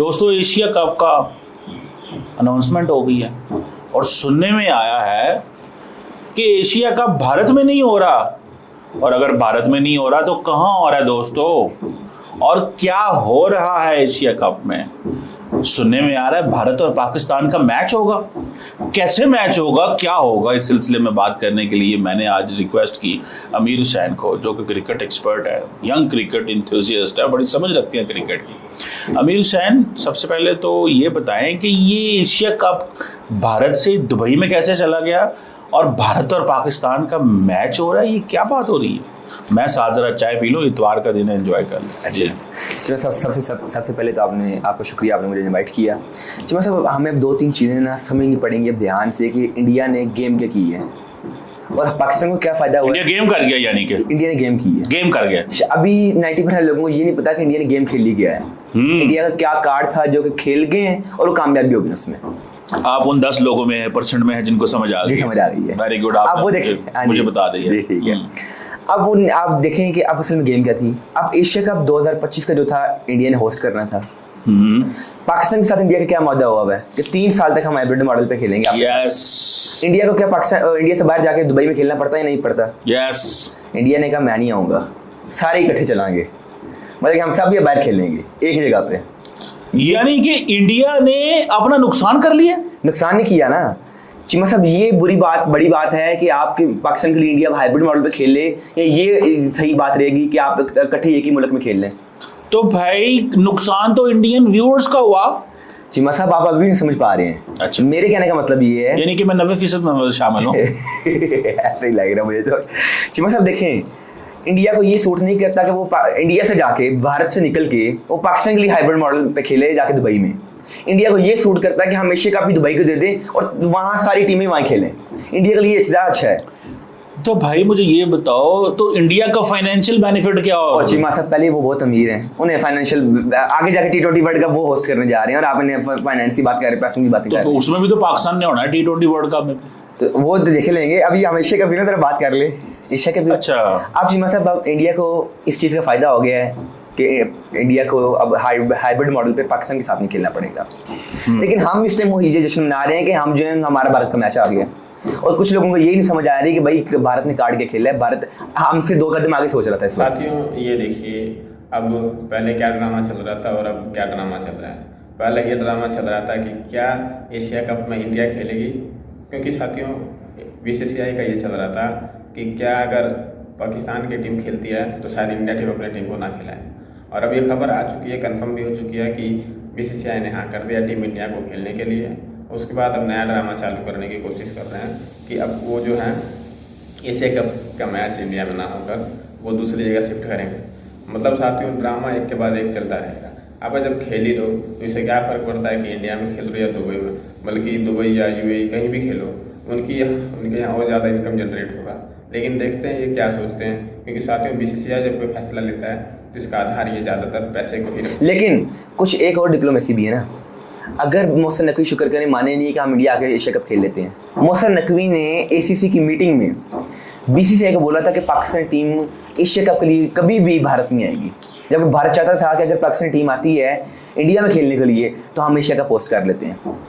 दोस्तों Asia cup का announcement हो गई है और सुनने में आया है कि एशिया कप भारत में नहीं हो रहा, और अगर भारत में नहीं हो रहा तो कहाँ हो रहा है दोस्तों, और क्या हो रहा है एशिया कप में। सुनने में आ रहा है भारत और पाकिस्तान का मैच होगा। कैसे मैच होगा, क्या होगा, इस सिलसिले में बात करने के लिए मैंने आज रिक्वेस्ट की अमीर हुसैन को, जो कि क्रिकेट एक्सपर्ट है, यंग क्रिकेट इंथुजियास्ट है, बड़ी समझ रखती है क्रिकेट की। अमीर हुसैन, सबसे पहले तो ये बताएं कि ये एशिया कप भारत से दुबई में कैसे चला गया और भारत और पाकिस्तान का मैच हो रहा है, ये क्या बात हो रही है। मैं साथ जरा चाय पी लूँ, इतवार का दिन एंजॉय कर लूँ। जी चलो, सबसे पहले तो आपको शुक्रिया, आपने मुझे इनवाइट किया। चलो सब हमें अब 2-3 चीज़ें ना समझनी पड़ेंगी अब ध्यान से कि इंडिया ने गेम क्या की है और पाकिस्तान को क्या फ़ायदा हुआ। इंडिया गेम कर गया, यानी कि इंडिया ने गेम की है, गेम कर गया। अभी 90% लोगों को ये नहीं पता कि इंडिया ने गेम खेल ही गया है। इंडिया का क्या कार्ड था जो कि खेल गए हैं और वो कामयाब भी हो गए उसमें। आप उन 10 लोगों में % में है जिनको समझ आ गई। जी समझ आ गई है, वेरी गुड। आप वो देखें, मुझे बता दीजिए। ठीक है, अब आप देखें कि अब असल में गेम क्या थी। अब एशिया कप 2025 का जो था इंडिया ने होस्ट करना था। पाकिस्तान के साथ इंडिया का क्या मुद्दा हुआ है कि 3 साल तक हम हाइब्रिड मॉडल पे खेलेंगे। यस। इंडिया को क्या पाकिस्तान इंडिया से बाहर जाके दुबई में खेलना पड़ता है या नहीं पड़ता? यस। इंडिया ने कहा मैं नहीं आऊँगा, सारे इकट्ठे चलाएंगे, मतलब कि हम सब ये बाहर खेलेंगे एक ही जगह पे। यानी कि इंडिया ने अपना नुकसान कर लिया। नुकसान नहीं किया ना चिमा साहब, ये बड़ी बात है कि आपके पाकिस्तान के लिए इंडिया हाइब्रिड मॉडल पे खेले, या ये सही बात रहेगी कि आप इकट्ठे एक ही मुल्क में खेल लें? तो भाई नुकसान तो इंडियन व्यूअर्स का हुआ। चिमा साहब आप अभी नहीं समझ पा रहे हैं। अच्छा, मेरे कहने का मतलब ये है, यानी कि मैं 90% में शामिल हूँ। ऐसे ही लग रहा मुझे तो। चिमा साहब देखें, इंडिया को ये सूट नहीं करता कि वो इंडिया से जाके भारत से निकल के वो पाकिस्तान के लिए हाइब्रिड मॉडल पे खेले जाके दुबई में। इंडिया को ये सूट करता है कि हम एशिया कप भी दुबई को दे दें और वहाँ सारी टीमें वहाँ खेलें। इंडिया के लिए इसलिए अच्छा है। तो भाई मुझे ये बताओ, तो इंडिया का फाइनेंशियल बेनिफिट क्या होगा? चिमा साहब पहले वो बहुत अमीर हैं, उन्हें फाइनेंशियल आगे जाके T20 वर्ल्ड कप वो होस्ट करने जा रहे हैं और आप इन्हें फाइनेंस की बात कर रहे हैं, पैसों की बात कर रहे हैं। तो उसमें भी तो पाकिस्तान ने होना है T20 वर्ल्ड कप में, तो वो तो देख लेंगे। अभी हम एशिया कप की तरह बात कर ले, एशिया कप। अच्छा, आप चिमा साहब अब इंडिया को इस चीज़ का फायदा हो गया है कि इंडिया को अब हाइब्रिड मॉडल पे पाकिस्तान के साथ नहीं खेलना पड़ेगा। लेकिन हम इस टाइम वो ये जश्न मना रहे हैं कि हम जो है हमारा भारत का मैच आ गया, और कुछ लोगों को यही नहीं समझ आ रही कि भाई भारत ने काट के खेला है, भारत हमसे 2 कदम आगे सोच रहा था। साथियों ये देखिए, अब पहले क्या ड्रामा चल रहा था और अब क्या ड्रामा चल रहा है। पहले ये ड्रामा चल रहा था कि क्या एशिया कप में इंडिया खेलेगी, क्योंकि साथियों BCCI का ये चल रहा था कि क्या अगर पाकिस्तान की टीम खेलती है तो शायद इंडिया टीम अपनी टीम को ना खिलाए। और अब ये खबर आ चुकी है, कंफर्म भी हो चुकी है कि BCCI ने हाँ कर दिया टीम इंडिया को खेलने के लिए। उसके बाद अब नया ड्रामा चालू करने की कोशिश कर रहे हैं कि अब वो जो है एशिया कप का मैच इंडिया में ना होकर वो दूसरी जगह शिफ्ट करेंगे। मतलब साथियों ड्रामा एक के बाद एक चलता रहेगा। अब जब खेल ही दो तो इससे क्या फ़र्क पड़ता है कि इंडिया में खेल रहे या दुबई में, बल्कि दुबई या UAE कहीं भी खेलो, उनके यहाँ और ज़्यादा इनकम जनरेट होगा। लेकिन देखते हैं ये क्या सोचते हैं, क्योंकि साथियों BCCI जब कोई फैसला लेता है तो इसका आधार ये ज़्यादातर पैसे को ही। लेकिन कुछ एक और डिप्लोमेसी भी है ना। अगर मोहसिन नकवी शुक्र करें माने नहीं कि हम इंडिया आके एशिया कप खेल लेते हैं। मोहसिन नकवी ने ACC की मीटिंग में BCCI को बोला था कि पाकिस्तान टीम एशिया कप के लिए कभी भी भारत नहीं आएगी, जब भारत चाहता था कि अगर पाकिस्तान टीम आती है इंडिया में खेलने के लिए तो हम एशिया कप होस्ट कर लेते हैं।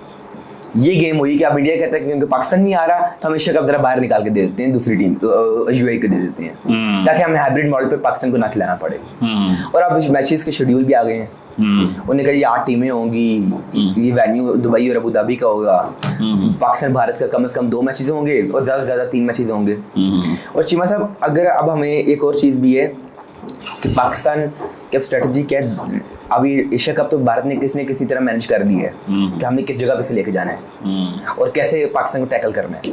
ये गेम हुई कि अब इंडिया कहता है कि क्योंकि पाकिस्तान नहीं आ रहा तो हम एशिया कप जरा बाहर निकाल के दे देते हैं, दूसरी टीम UAE को दे देते हैं, ताकि हमें हाइब्रिड मॉडल पे पाकिस्तान को ना खिलाना पड़े। और अब मैचेस के शेड्यूल भी आ गए हैं। उन्होंने कहा ये 8 टीमें होंगी, ये वेन्यू दुबई और अबू धाबी का होगा। पाकिस्तान भारत का कम से कम 2 मैचेस होंगे और ज़्यादा से ज़्यादा 3 मैचेस होंगे। और चिमा साहब अगर अब हमें एक और चीज़ भी है कि पाकिस्तान की अब स्ट्रेटजी क्या है। अभी एशिया कप तो भारत ने किसी तरह मैनेज कर ली है कि हमने किस जगह पे से लेके जाना है और कैसे पाकिस्तान को टैकल करना है।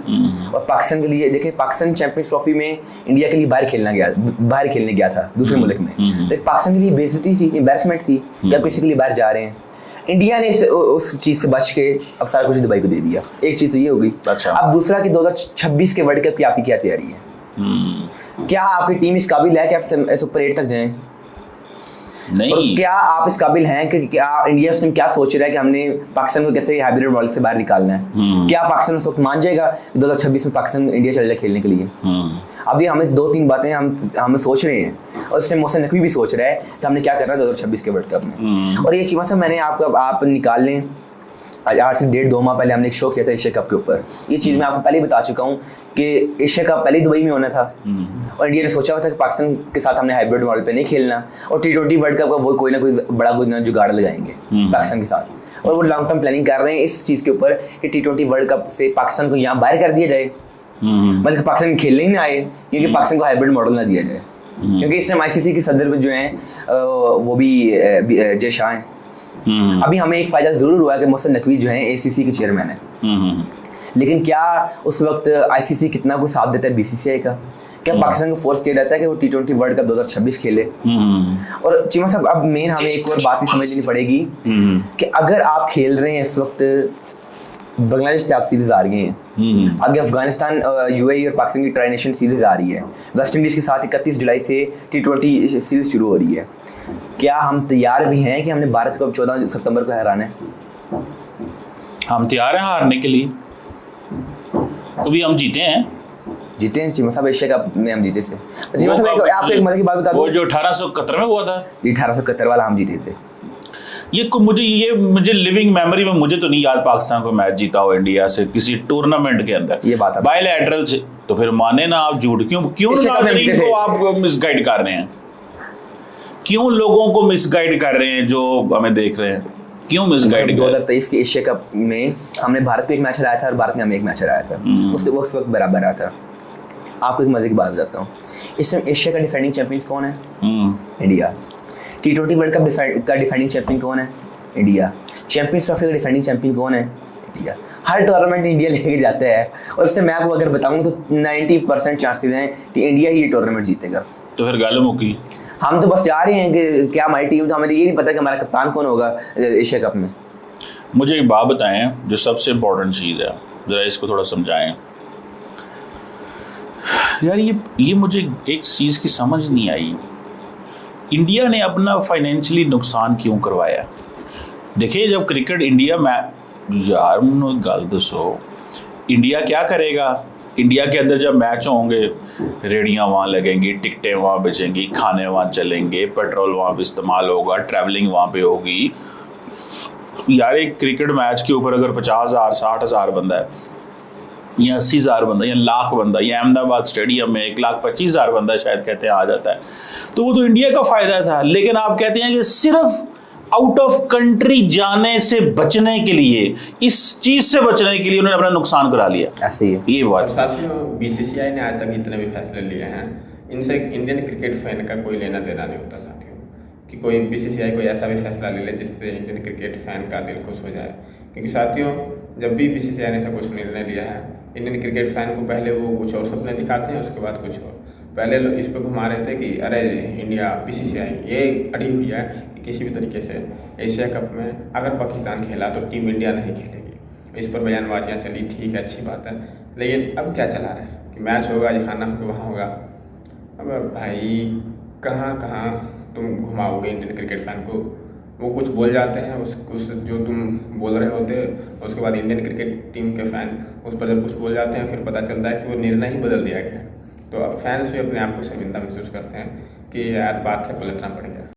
और पाकिस्तान के लिए देखिए, पाकिस्तान चैंपियंस ट्रॉफी में इंडिया के लिए बाहर खेलने गया था दूसरे मुल्क में, तो पाकिस्तान के लिए बेइज्जती थी, एम्बैरसमेंट थी कि आप किसी के लिए बाहर जा रहे हैं। इंडिया ने उस चीज़ से बच के अब सारा कुछ दुबई को दे दिया। एक चीज़ तो ये होगी। अच्छा, अब दूसरा कि 2026 के वर्ल्ड कप की आपकी क्या तैयारी है? क्या आपकी टीम इस काबिल है कि आप सुपर 8 तक जाएं? नहीं। और क्या आप इस काबिल हैं कि क्या इंडिया उस टाइम क्या सोच रहा है कि हमने पाकिस्तान को कैसे हाइब्रिड मॉडल से बाहर निकालना है? क्या पाकिस्तान उस वक्त मान जाएगा 2026 में पाकिस्तान इंडिया चल जाए खेलने के लिए? अभी हमें 2-3 बातें हम सोच रहे हैं, और इस टाइम मोहसिन नकवी भी सोच रहा है कि हमने क्या करना है 2026 के वर्ल्ड कप में। और ये चीज़ सब मैंने आप निकाल लें, आज से 1.5-2 माह पहले हमने एक शो किया था एशिया कप के ऊपर। ये चीज़ मैं आपको पहले ही बता चुका हूँ कि एशिया कप पहले दुबई में होना था, और इंडिया ने सोचा हुआ था कि पाकिस्तान के साथ हमने हाइब्रिड मॉडल पे नहीं खेलना, और T20 वर्ल्ड कप का वो कोई ना कोई बड़ा कोई जुगाड़ लगाएंगे पाकिस्तान के साथ। और वो लॉन्ग टर्म प्लानिंग कर रहे हैं इस चीज़ के ऊपर कि T20 वर्ल्ड कप से पाकिस्तान को यहाँ बाहर कर दिया जाए, मतलब पाकिस्तान खेलने ही ना आए, क्योंकि पाकिस्तान को हाइब्रिड मॉडल ना दिया जाए। क्योंकि इस टाइम ICC के सदर जो हैं वो भी जय शाह हैं। अभी हमें एक फ़ायदा ज़रूर हुआ है कि मोहसिन नकवी जो है ACC के चेयरमैन है, लेकिन क्या उस वक्त ICC कितना कुछ साथ देता है BCCI का? क्या पाकिस्तान को फोर्स किया जाता है कि वो T20 वर्ल्ड कप 2026 खेले? और चीमा साहब, अब मेन हमें एक और बात भी समझनी पड़ेगी कि अगर आप खेल रहे हैं इस वक्त, बांग्लादेश से आप सीरीज आ रही हैं, आगे अफगानिस्तान, UAE और पाकिस्तान की ट्राई नेशन सीरीज आ रही है, वेस्ट इंडीज़ के साथ 31 जुलाई से T20 सीरीज शुरू हो रही है, क्या हम तैयार भी हैं कि हमने भारत को अब 14 सितंबर को हराना है? हम तैयार हैं हारने के लिए। कभी हम जीते हैं चीमा साहब, एशिया कप में हम जीते थे। चीमा साहब, आपको एक मजे की बात बता दूं, वो जो 1871 में हुआ था, 1871 वाला हम जीते थे। मुझे लिविंग मेमोरी में मुझे तो नहीं याद पाकिस्तान को मैच जीता हो इंडिया से किसी टूर्नामेंट के अंदर, ये बात है बायलैटरल से। तो फिर माने ना आप झूठ क्यों नाज़रीन को आप मिसगाइड कर रहे हैं? क्यों लोगों को मिसगाइड कर रहे हैं जो हमें देख रहे हैं? क्यों मिसगाइड? 2023 के एशिया कप में हमने भारत को एक मैच हराया था और भारत ने हमें एक मैच हराया था, उस वक्त बराबर रहा था। आपको एक मजे की बात बताता हूँ, इस टाइम एशिया का डिफेंडिंग चैंपियंस कौन है? इंडिया। T20 वर्ल्ड कप का डिफेंडिंग चैंपियन कौन है? इंडिया। चैंपियंस ट्रॉफी का डिफेंडिंग चैंपियन कौन है? इंडिया। हर टूर्नामेंट इंडिया लेके जाता है, और इससे मैं आपको अगर बताऊँ तो 90% चांसेस हैं कि इंडिया ही ये टूर्नामेंट जीतेगा। तो फिर गालो मुकी, हम तो बस जा रहे हैं कि क्या हमारी टीम, तो हमें ये नहीं पता कि हमारा कप्तान कौन होगा एशिया कप में। मुझे एक बात बताएं जो सबसे इम्पोर्टेंट चीज़ है, ज़रा इसको थोड़ा समझाएं यार। ये मुझे एक चीज़ की समझ नहीं आई, इंडिया ने अपना फाइनेंशियली नुकसान क्यों करवाया? देखिए, जब क्रिकेट इंडिया यार गल दसो, इंडिया क्या करेगा? इंडिया के अंदर जब मैच होंगे, रेडियाँ वहाँ लगेंगी, टिकटें वहाँ बेचेंगी, खाने वहाँ चलेंगे, पेट्रोल वहाँ पे इस्तेमाल होगा, ट्रैवलिंग वहाँ पे होगी। यार एक क्रिकेट मैच के ऊपर अगर 50,000 60,000 बंदा है, या 80,000 बंदा, या लाख बंदा, या अहमदाबाद स्टेडियम में 1,25,000 बंदा शायद कहते हैं आ जाता है, तो वो तो इंडिया का फ़ायदा था। लेकिन आप कहते हैं कि सिर्फ आउट ऑफ कंट्री जाने से बचने के लिए, इस चीज़ से बचने के लिए उन्होंने अपना नुकसान करा लिया। ऐसे ही है ये बात। साथियों, BCCI ने आज तक इतने भी फैसले लिए हैं, इनसे इंडियन क्रिकेट फैन का कोई लेना देना नहीं होता साथियों, कि कोई BCCI कोई ऐसा भी फैसला ले ले जिससे इंडियन क्रिकेट फैन का दिल खुश हो जाए। क्योंकि साथियों, जब भी BCCI ने ऐसा कुछ निर्णय लिया है, इंडियन क्रिकेट फैन को पहले वो कुछ और सपने दिखाते हैं, उसके बाद कुछ और। पहले लोग इस पर घुमा रहे थे कि अरे इंडिया BCCI ये अड़ी हुई है कि किसी भी तरीके से एशिया कप में अगर पाकिस्तान खेला तो टीम इंडिया नहीं खेलेगी। इस पर बयानबाजियाँ चली, ठीक है, अच्छी बात है, लेकिन अब क्या चला रहा है कि मैच होगा, यहाँ ना हो वहाँ होगा। अब भाई कहाँ कहाँ तुम घुमाओगे इंडियन क्रिकेट फैन को? वो कुछ बोल जाते हैं, उस जो तुम बोल रहे होते, उसके बाद इंडियन क्रिकेट टीम के फ़ैन उस पर जब कुछ बोल जाते हैं, फिर पता चलता है कि वो निर्णय ही बदल दिया गया है। तो अब फैंस भी अपने आप को शर्मिंदा महसूस करते हैं कि यार बात से पलटना पड़ेगा।